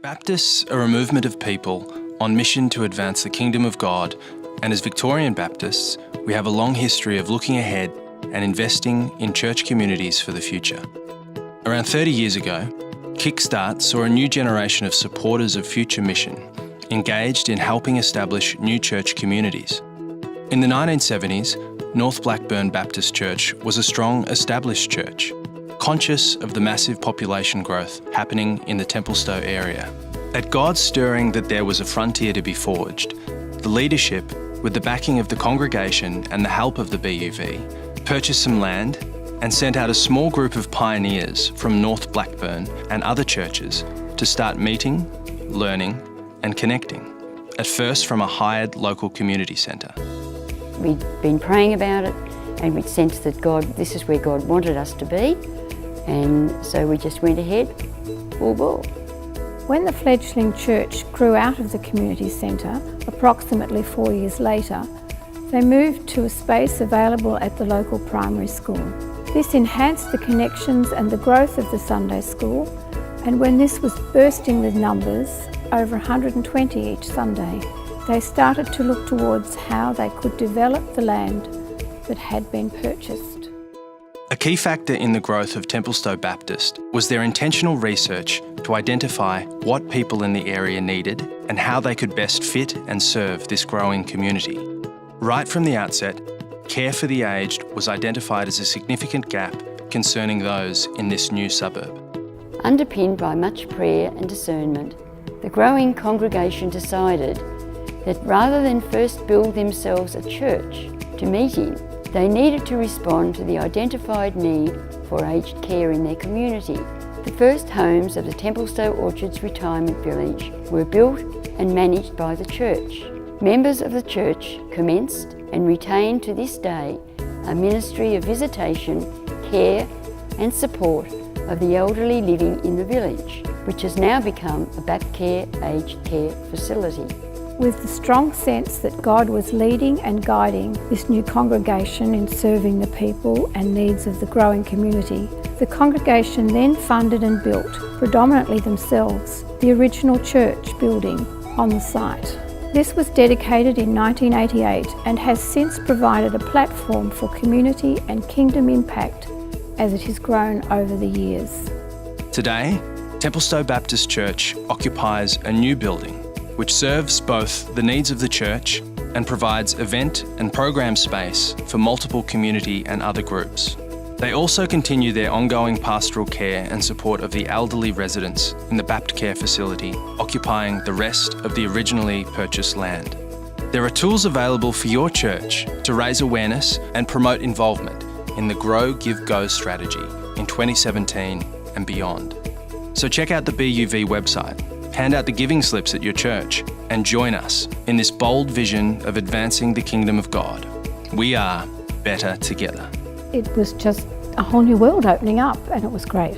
Baptists are a movement of people on mission to advance the kingdom of God, and as Victorian Baptists, we have a long history of looking ahead and investing in church communities for the future. Around 30 years ago, Kickstart saw a new generation of supporters of future mission, engaged in helping establish new church communities. In the 1970s, North Blackburn Baptist Church was a strong, established church, conscious of the massive population growth happening in the Templestowe area. At God's stirring that there was a frontier to be forged, the leadership, with the backing of the congregation and the help of the BUV, purchased some land and sent out a small group of pioneers from North Blackburn and other churches to start meeting, learning and connecting, at first from a hired local community centre. We'd been praying about it and we'd sensed that this is where God wanted us to be, and so we just went ahead, full bore. When the fledgling church grew out of the community centre, approximately 4 years later, they moved to a space available at the local primary school. This enhanced the connections and the growth of the Sunday school, and when this was bursting with numbers, over 120 each Sunday, they started to look towards how they could develop the land that had been purchased. A key factor in the growth of Templestowe Baptist was their intentional research to identify what people in the area needed and how they could best fit and serve this growing community. Right from the outset, care for the aged was identified as a significant gap concerning those in this new suburb. Underpinned by much prayer and discernment, the growing congregation decided that rather than first build themselves a church to meet in, they needed to respond to the identified need for aged care in their community. The first homes of the Templestowe Orchards Retirement Village were built and managed by the church. Members of the church commenced and retain to this day a ministry of visitation, care and support of the elderly living in the village, which has now become a Bapcare aged care facility. With the strong sense that God was leading and guiding this new congregation in serving the people and needs of the growing community, the congregation then funded and built, predominantly themselves, the original church building on the site. This was dedicated in 1988 and has since provided a platform for community and kingdom impact as it has grown over the years. Today, Templestowe Baptist Church occupies a new building which serves both the needs of the church and provides event and program space for multiple community and other groups. They also continue their ongoing pastoral care and support of the elderly residents in the Baptcare facility, occupying the rest of the originally purchased land. There are tools available for your church to raise awareness and promote involvement in the Grow, Give, Go strategy in 2017 and beyond. So check out the BUV website, hand out the giving slips at your church, and join us in this bold vision of advancing the kingdom of God. We are better together. It was just a whole new world opening up, and it was great.